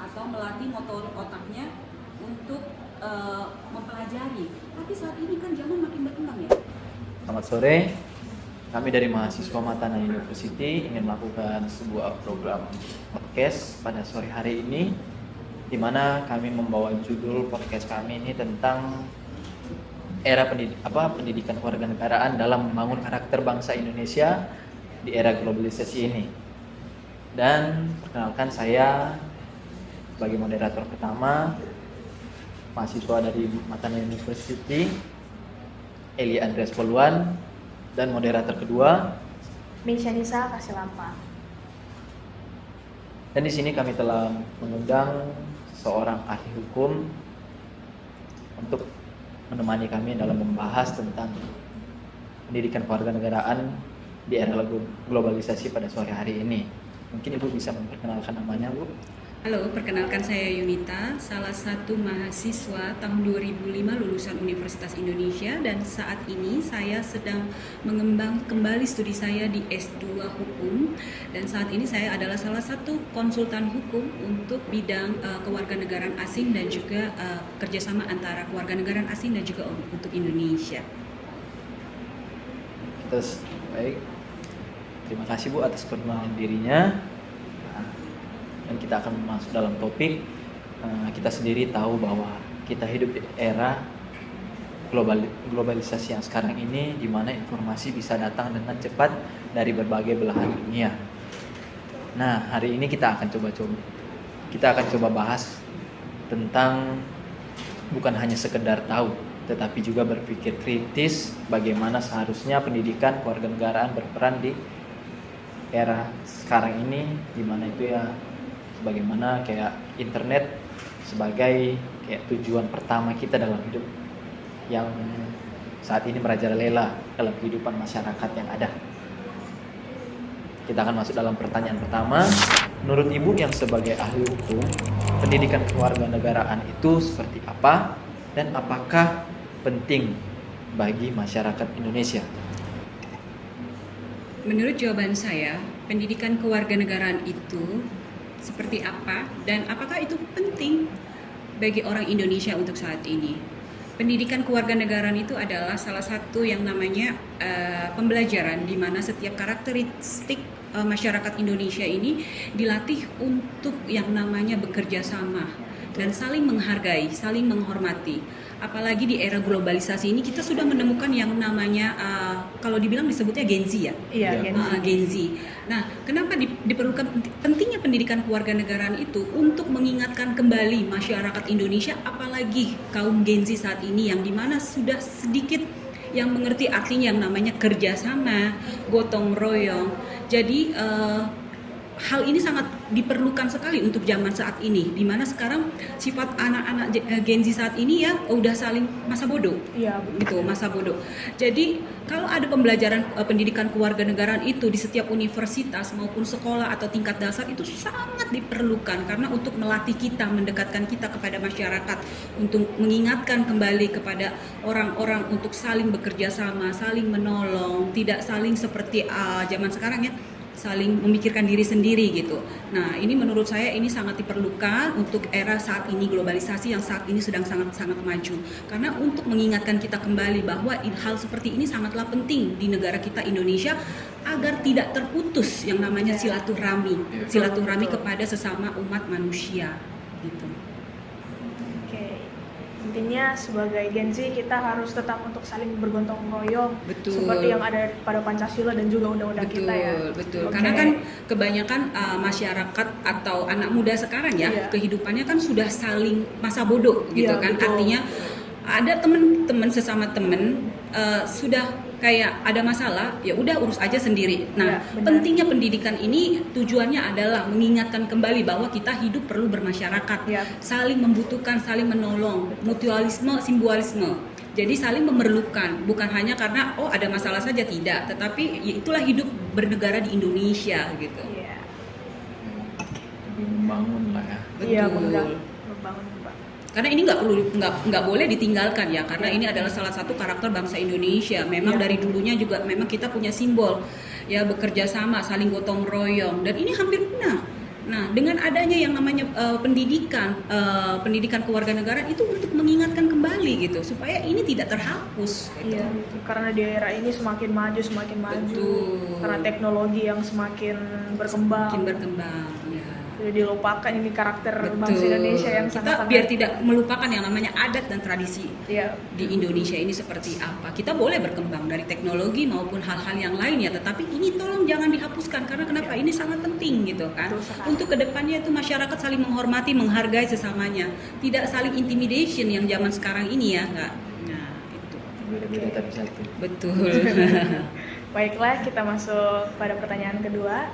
atau melatih motorik otaknya untuk mempelajari. Tapi saat ini kan zaman makin berkembang ya. Selamat sore, kami dari mahasiswa Matana University ingin melakukan sebuah program podcast pada sore hari ini, di mana kami membawa judul podcast kami ini tentang era pendidikan kewarganegaraan dalam membangun karakter bangsa Indonesia di era globalisasi ini. Dan perkenalkan, saya sebagai moderator pertama, mahasiswa dari Matana University, Eli Andreas Poluan, dan moderator kedua, Minsyanisa Kasilampa. Dan di sini kami telah mengundang seorang ahli hukum untuk menemani kami dalam membahas tentang pendidikan kewarganegaraan di era globalisasi pada sore hari ini. Mungkin Ibu bisa memperkenalkan namanya, Bu? Halo, perkenalkan saya Yunita, salah satu mahasiswa tahun 2005 lulusan Universitas Indonesia, dan saat ini saya sedang mengembang kembali studi saya di S2 Hukum, dan saat ini saya adalah salah satu konsultan hukum untuk bidang kewarganegaraan asing dan juga kerjasama antara kewarganegaraan asing dan juga untuk Indonesia. Terus, baik. Terima kasih Bu atas perkenalan dirinya. Dan kita akan masuk dalam topik. Kita sendiri tahu bahwa kita hidup di era globalisasi yang sekarang ini, di mana informasi bisa datang dengan cepat dari berbagai belahan dunia. Nah, hari ini kita akan coba bahas tentang bukan hanya sekedar tahu, tetapi juga berpikir kritis bagaimana seharusnya pendidikan kewarganegaraan berperan di era sekarang ini, di mana itu ya bagaimana kayak internet sebagai kayak tujuan pertama kita dalam hidup yang saat ini merajalela dalam kehidupan masyarakat yang ada. Kita akan masuk dalam pertanyaan pertama. Menurut Ibu yang sebagai ahli hukum, pendidikan kewarganegaraan itu seperti apa dan apakah penting bagi masyarakat Indonesia? Menurut jawaban saya, pendidikan kewarganegaraan itu seperti apa dan apakah itu penting bagi orang Indonesia untuk saat ini? Pendidikan kewarganegaraan itu adalah salah satu yang namanya pembelajaran di mana setiap karakteristik masyarakat Indonesia ini dilatih untuk yang namanya bekerja sama dan saling menghargai, saling menghormati. Apalagi di era globalisasi ini kita sudah menemukan yang namanya kalau dibilang disebutnya Gen Z ya. Iya, Gen Z. Nah, kenapa diperlukan pentingnya pendidikan kewarganegaraan itu untuk mengingatkan kembali masyarakat Indonesia, apalagi kaum Gen Z saat ini yang dimana sudah sedikit yang mengerti artinya yang namanya kerjasama, gotong royong. Jadi hal ini sangat diperlukan sekali untuk zaman saat ini, di mana sekarang sifat anak-anak Gen Z saat ini ya udah saling masa bodoh. Iya, Gitu, masa bodoh. Jadi kalau ada pembelajaran pendidikan kewarganegaraan itu di setiap universitas maupun sekolah atau tingkat dasar itu sangat diperlukan, karena untuk melatih kita, mendekatkan kita kepada masyarakat, untuk mengingatkan kembali kepada orang-orang untuk saling bekerja sama, saling menolong, tidak saling seperti zaman sekarang ya, saling memikirkan diri sendiri gitu. Nah, ini menurut saya ini sangat diperlukan untuk era saat ini, globalisasi yang saat ini sedang sangat-sangat maju. Karena untuk mengingatkan kita kembali bahwa hal seperti ini sangatlah penting di negara kita Indonesia agar tidak terputus yang namanya silaturahmi kepada sesama umat manusia gitu. Oke. Intinya sebagai Gen Z kita harus tetap untuk saling bergotong royong. Betul. Seperti yang ada pada Pancasila dan juga undang-undang kita ya. Betul. Oke. Karena kan kebanyakan masyarakat atau anak muda sekarang ya, Iya. kehidupannya kan sudah saling masa bodoh gitu Iya, kan. betul. Artinya ada teman-teman sesama teman sudah kayak ada masalah, ya udah urus aja sendiri. Nah, Iya, benar. pentingnya pendidikan ini tujuannya adalah mengingatkan kembali bahwa kita hidup perlu bermasyarakat, Iya. saling membutuhkan, saling menolong, mutualisme, simbolisme. Jadi saling memerlukan, bukan hanya karena oh ada masalah saja, tidak, tetapi ya itulah hidup bernegara di Indonesia gitu. Iya. Lebih membangun lah ya. Iya, Betul. benar. Membangun, Pak. Karena ini nggak boleh ditinggalkan ya, karena ini adalah salah satu karakter bangsa Indonesia. Memang Iya. dari dulunya juga memang kita punya simbol ya, bekerja sama, saling gotong royong, dan ini hampir punah Nah, dengan adanya yang namanya pendidikan kewarganegaraan itu untuk mengingatkan kembali gitu, supaya ini tidak terhapus. Gitu. Iya, karena di era ini semakin maju, Betul. karena teknologi yang semakin berkembang. Makin berkembang. Ya. Jadi dilupakan ini karakter Betul. bangsa Indonesia yang kita sangat-sangat biar tidak melupakan yang namanya adat dan tradisi Iya. di Indonesia ini seperti apa. Kita boleh berkembang dari teknologi maupun hal-hal yang lain ya, tetapi ini tolong jangan dihapuskan karena kenapa? Ini sangat penting gitu kan. Betul sekali. Untuk kedepannya itu masyarakat saling menghormati, menghargai sesamanya, tidak saling intimidation yang zaman sekarang ini ya, enggak. Nah, itu. Kita tak bisa itu. Betul. Baiklah, kita masuk pada pertanyaan kedua.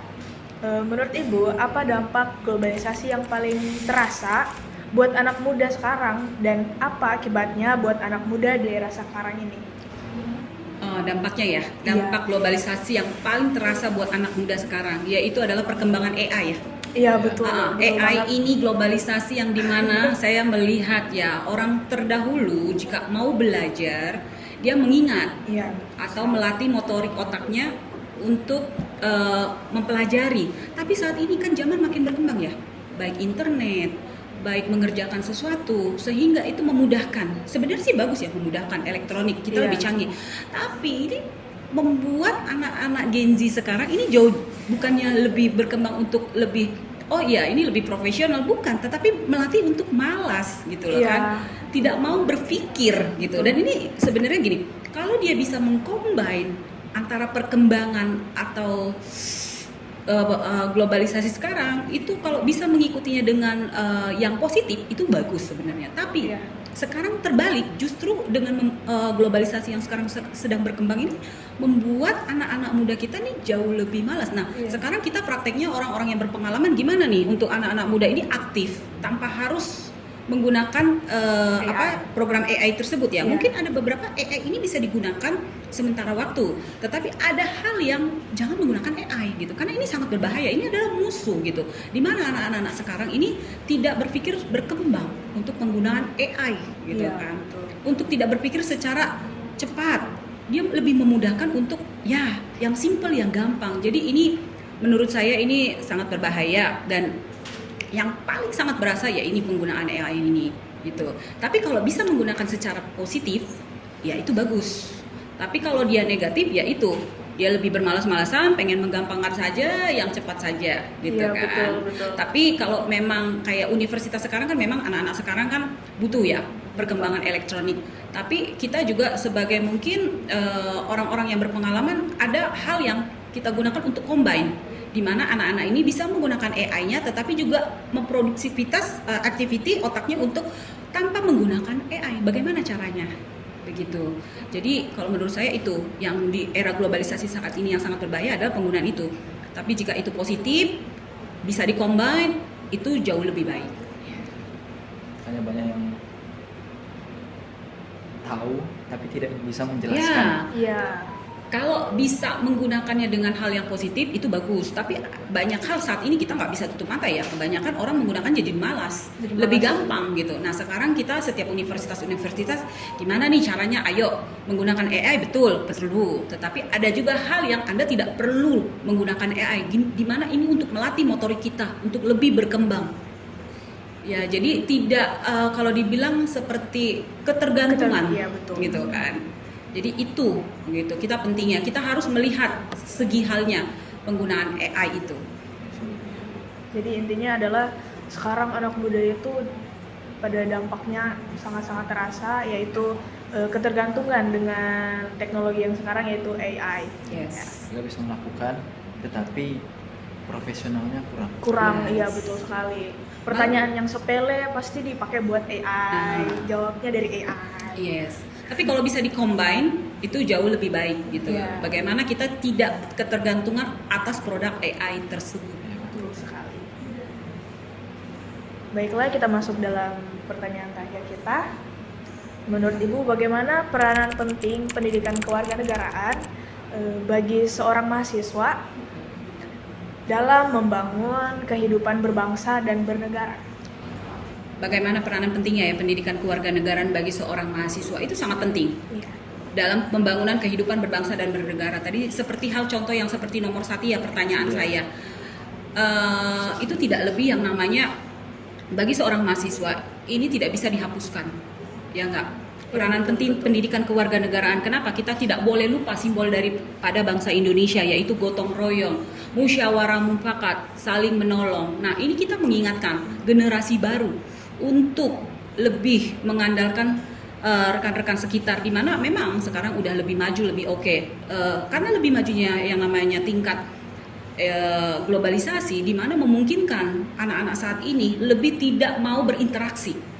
Menurut Ibu, apa dampak globalisasi yang paling terasa buat anak muda sekarang dan apa akibatnya buat anak muda di era sekarang ini? Dampaknya ya, dampak globalisasi yang paling terasa buat anak muda sekarang, yaitu adalah perkembangan AI ya. Iya, betul. AI betul banget. ini globalisasi yang dimana saya melihat ya, orang terdahulu jika mau belajar dia mengingat Iya. atau melatih motorik otaknya untuk mempelajari. Tapi saat ini kan zaman makin berkembang ya, baik internet, baik mengerjakan sesuatu, sehingga itu memudahkan. Sebenarnya sih bagus ya, memudahkan elektronik, kita Iya. lebih canggih. Tapi ini membuat anak-anak Gen Z sekarang ini jauh, bukannya lebih berkembang untuk lebih, oh iya ini lebih profesional, bukan, tetapi melatih untuk malas gitu loh Iya. kan, tidak mau berpikir gitu. Dan ini sebenarnya gini, kalau dia bisa mengcombine antara perkembangan atau globalisasi sekarang itu, kalau bisa mengikutinya dengan yang positif itu bagus sebenarnya. Tapi Iya. sekarang terbalik, justru dengan globalisasi yang sekarang sedang berkembang ini membuat anak-anak muda kita nih jauh lebih malas. Nah, Iya. sekarang kita prakteknya orang-orang yang berpengalaman gimana nih untuk anak-anak muda ini aktif tanpa harus menggunakan program AI tersebut ya. Iya. Mungkin ada beberapa AI ini bisa digunakan sementara waktu, tetapi ada hal yang jangan menggunakan AI gitu, karena ini sangat berbahaya. Ini adalah musuh gitu, dimana anak-anak sekarang ini tidak berpikir berkembang untuk penggunaan AI gitu Iya, kan, betul. untuk tidak berpikir secara cepat. Dia lebih memudahkan untuk ya yang simple, yang gampang. Jadi ini menurut saya ini sangat berbahaya, dan yang paling sangat berasa ya ini penggunaan AI ini gitu. Tapi kalau bisa menggunakan secara positif ya itu bagus. Tapi kalau dia negatif ya itu dia lebih bermalas-malasan, pengen menggampangkan saja, yang cepat saja gitu Iya, kan. betul. Tapi kalau memang kayak universitas sekarang kan memang anak-anak sekarang kan butuh ya perkembangan elektronik. Tapi kita juga sebagai mungkin orang-orang yang berpengalaman, ada hal yang kita gunakan untuk combine, di mana anak-anak ini bisa menggunakan AI-nya tetapi juga memproduktivitas activity otaknya untuk tanpa menggunakan AI. Bagaimana caranya? Begitu. Jadi kalau menurut saya itu yang di era globalisasi saat ini yang sangat berbahaya adalah penggunaan itu. Tapi jika itu positif, bisa dikombine, itu jauh lebih baik. Hanya banyak yang tahu tapi tidak bisa Ya, menjelaskan. Iya. kalau bisa menggunakannya dengan hal yang positif itu bagus. Tapi banyak hal saat ini kita nggak bisa tutup mata ya. Kebanyakan orang menggunakan jadi malas, Jadi lebih malas. gampang gitu. Nah sekarang kita setiap universitas gimana nih caranya? Ayo menggunakan AI betul perlu. Tetapi ada juga hal yang Anda tidak perlu menggunakan AI. Gimana ini untuk melatih motorik kita untuk lebih berkembang. Ya jadi tidak kalau dibilang seperti ketergantungan, Iya, betul. gitu kan. Jadi itu gitu, kita pentingnya kita harus melihat segi halnya penggunaan AI itu. Jadi intinya adalah sekarang anak muda itu pada dampaknya sangat-sangat terasa, yaitu ketergantungan dengan teknologi yang sekarang, yaitu AI. Yes. Kita bisa melakukan, tetapi profesionalnya kurang. Kurang, Yes. iya betul sekali. Pertanyaan yang sepele pasti dipakai buat AI, jawabnya dari AI. Yes. Tapi kalau bisa dikombine itu jauh lebih baik gitu. Iya. Bagaimana kita tidak ketergantungan atas produk AI tersebut. Betul sekali. Baiklah, kita masuk dalam pertanyaan terakhir kita. Menurut Ibu, bagaimana peranan penting pendidikan kewarganegaraan bagi seorang mahasiswa dalam membangun kehidupan berbangsa dan bernegara? Bagaimana peranan pentingnya ya pendidikan kewarganegaraan bagi seorang mahasiswa itu sangat penting Iya. dalam pembangunan kehidupan berbangsa dan bernegara. Tadi seperti hal contoh yang seperti nomor 1 ya pertanyaan saya. itu tidak lebih yang namanya bagi seorang mahasiswa ini tidak bisa dihapuskan, ya enggak? Peranan penting pendidikan kewarganegaraan. Kenapa kita tidak boleh lupa simbol daripada bangsa Indonesia, yaitu gotong royong, musyawarah mufakat, saling menolong. Nah, ini kita mengingatkan generasi baru untuk lebih mengandalkan rekan-rekan sekitar, di mana memang sekarang udah lebih maju, lebih oke. Karena lebih majunya yang namanya tingkat globalisasi, di mana memungkinkan anak-anak saat ini lebih tidak mau berinteraksi.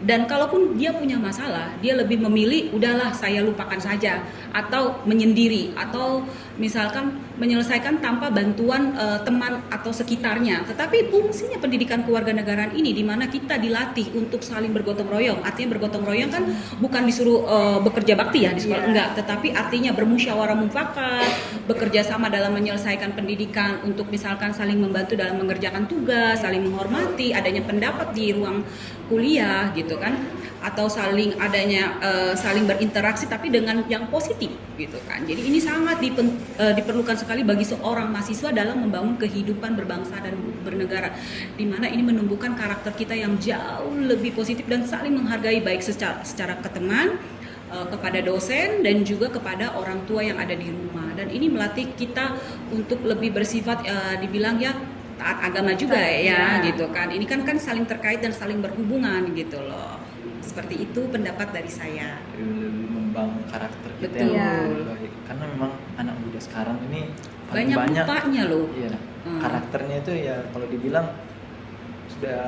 Dan kalaupun dia punya masalah, dia lebih memilih udahlah saya lupakan saja, atau menyendiri, atau misalkan menyelesaikan tanpa bantuan teman atau sekitarnya. Tetapi fungsinya pendidikan kewarganegaraan ini di mana kita dilatih untuk saling bergotong royong. Artinya bergotong royong kan bukan disuruh bekerja bakti ya di sekolah, enggak, tetapi artinya bermusyawarah mufakat, bekerja sama dalam menyelesaikan pendidikan, untuk misalkan saling membantu dalam mengerjakan tugas, saling menghormati, adanya pendapat di ruang kuliah gitu kan, atau saling berinteraksi tapi dengan yang positif gitu kan. Jadi ini sangat diperlukan sekali bagi seorang mahasiswa dalam membangun kehidupan berbangsa dan bernegara, di mana ini menumbuhkan karakter kita yang jauh lebih positif dan saling menghargai, baik secara ke teman, kepada dosen, dan juga kepada orang tua yang ada di rumah. Dan ini melatih kita untuk lebih bersifat dibilang ya taat agama juga ya gitu kan. Ini kan saling terkait dan saling berhubungan gitu loh. Seperti itu pendapat dari saya. Lebih membangun karakter kita Betul. yang lebih baik. Karena memang anak muda sekarang ini paling Banyak banyak lupanya loh. iya, karakternya itu ya kalau dibilang sudah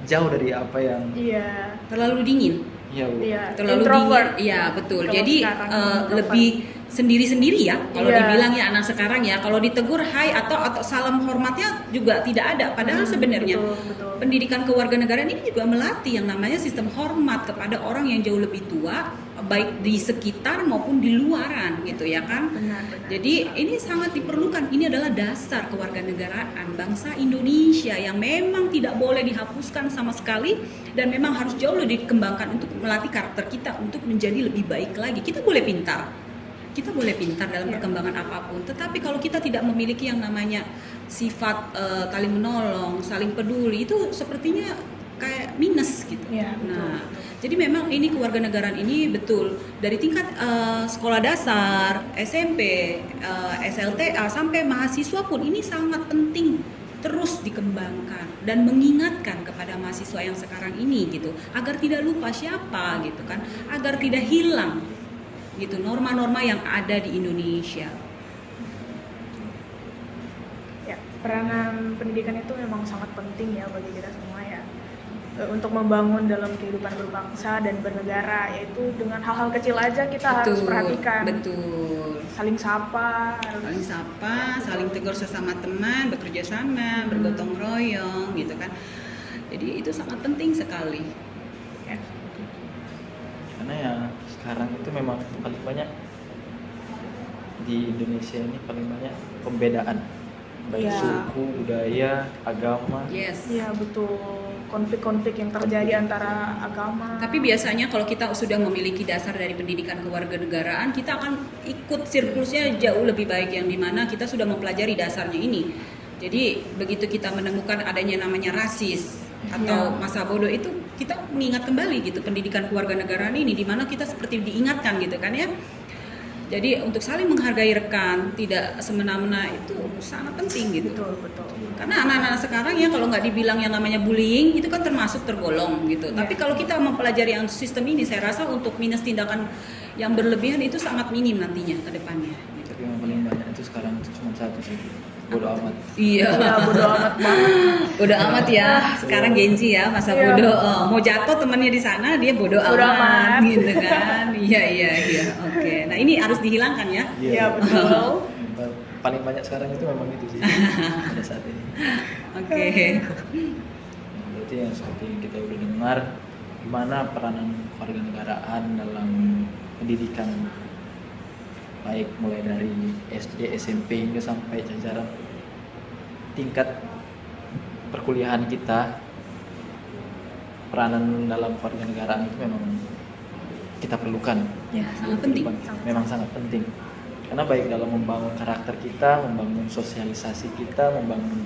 jauh dari apa yang Iya. Terlalu dingin. ya Bu. Iya. Terlalu Introvert. dingin. Iya, betul. Kalau Jadi sekarang introvert. lebih sendiri-sendiri ya kalau Iya. dibilang ya anak sekarang ya. Kalau ditegur hai atau salam hormatnya juga tidak ada. Padahal sebenarnya Betul. pendidikan kewarganegaraan ini juga melatih yang namanya sistem hormat kepada orang yang jauh lebih tua, baik di sekitar maupun di luaran gitu ya kan. Benar. Jadi ini sangat diperlukan. Ini adalah dasar kewarganegaraan bangsa Indonesia yang memang tidak boleh dihapuskan sama sekali, dan memang harus jauh lebih dikembangkan untuk melatih karakter kita untuk menjadi lebih baik lagi. Kita boleh pintar dalam perkembangan apapun, tetapi kalau kita tidak memiliki yang namanya sifat saling menolong, saling peduli, itu sepertinya kayak minus gitu. Iya, betul. Nah, jadi memang ini kewarganegaraan ini betul dari tingkat sekolah dasar, SMP, SLTA sampai mahasiswa pun ini sangat penting terus dikembangkan dan mengingatkan kepada mahasiswa yang sekarang ini gitu, agar tidak lupa siapa gitu kan, agar tidak hilang gitu norma-norma yang ada di Indonesia. Ya, peranan pendidikan itu memang sangat penting ya bagi kita semua ya, untuk membangun dalam kehidupan berbangsa dan bernegara, yaitu dengan hal-hal kecil aja kita harus perhatikan. Betul. Saling sapa, Saling sapa, saling tegur sesama teman, bekerja sama, bergotong royong gitu kan. Jadi itu sangat penting sekali. ya. Karena ya sekarang itu memang paling banyak di Indonesia ini paling banyak pembedaan baik Ya. suku, budaya, agama. Yes. Iya betul, konflik-konflik yang terjadi antara agama. Tapi biasanya kalau kita sudah memiliki dasar dari pendidikan kewarganegaraan, kita akan ikut siklusnya jauh lebih baik, yang dimana kita sudah mempelajari dasarnya ini. Jadi begitu kita menemukan adanya namanya rasis atau Ya. masa bodoh, itu kita mengingat kembali gitu pendidikan kewarganegaraan ini, di mana kita seperti diingatkan gitu kan ya. Jadi untuk saling menghargai rekan, tidak semena-mena, itu sangat penting gitu. Betul. Karena anak-anak sekarang ya kalau nggak dibilang yang namanya bullying itu kan termasuk tergolong gitu. Ya. Tapi kalau kita mempelajari yang sistem ini, saya rasa untuk minus tindakan yang berlebihan itu sangat minim nantinya ke depannya. Gitu. Tapi yang paling banyak itu sekarang itu cuma satu sih, bodo amat. Iya. Ya bodo amat banget. Bodo amat ya. Sekarang Gen Z ya, masa Iya. bodo. Mau jatuh temannya di sana, dia bodo Bodo amat amat. gitu kan. Iya. Oke. Nah, ini harus dihilangkan ya. Iya betul. Paling banyak sekarang itu memang itu sih pada saat ini. Oke. Nah, berarti yang seperti yang kita udah dengar, gimana peranan kewarganegaraan dalam pendidikan, baik mulai dari SD, SMP hingga sampai jajaran tingkat perkuliahan kita. Peranan dalam kewarganegaraan itu memang kita perlukan. Ya, sangat penting. Memang sangat penting. Karena baik dalam membangun karakter kita, membangun sosialisasi kita, membangun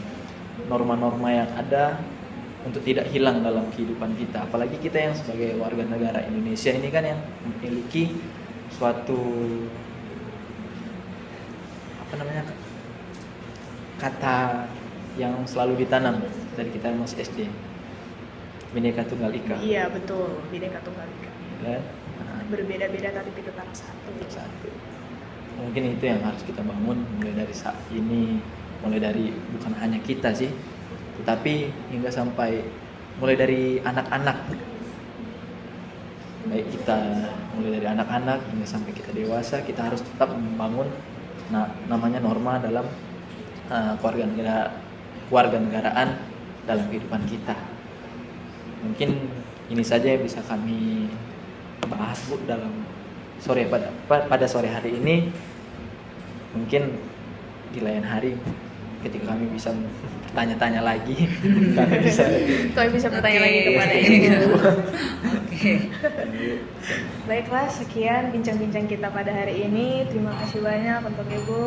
norma-norma yang ada untuk tidak hilang dalam kehidupan kita. Apalagi kita yang sebagai warga negara Indonesia ini kan yang memiliki suatu kata yang selalu ditanam dari kita masih SD, Bhinneka Tunggal Ika. Iya betul, Bhinneka Tunggal Ika. Ya. Nah, Berbeda-beda tapi tetap satu. satu. Mungkin itu yang harus kita bangun mulai dari saat ini, mulai dari bukan hanya kita sih, tetapi hingga sampai mulai dari anak-anak. Baik kita mulai dari anak-anak hingga sampai kita dewasa, kita harus tetap membangun namanya norma dalam kewarganegaraan dalam kehidupan kita. Mungkin ini saja yang bisa kami bahas Bu dalam pada sore hari ini. Mungkin di lain hari ketika kami bisa bertanya-tanya lagi, Kami bisa bertanya Oke. lagi kepada Ibu. Oke. Baiklah, sekian bincang-bincang kita pada hari ini. Terima kasih banyak untuk Ibu.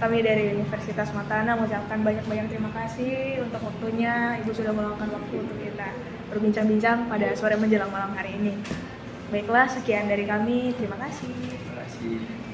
Kami dari Universitas Matana mengucapkan banyak-banyak terima kasih untuk waktunya. Ibu sudah meluangkan waktu untuk kita berbincang-bincang pada sore menjelang malam hari ini. Baiklah, sekian dari kami. Terima kasih. Terima kasih.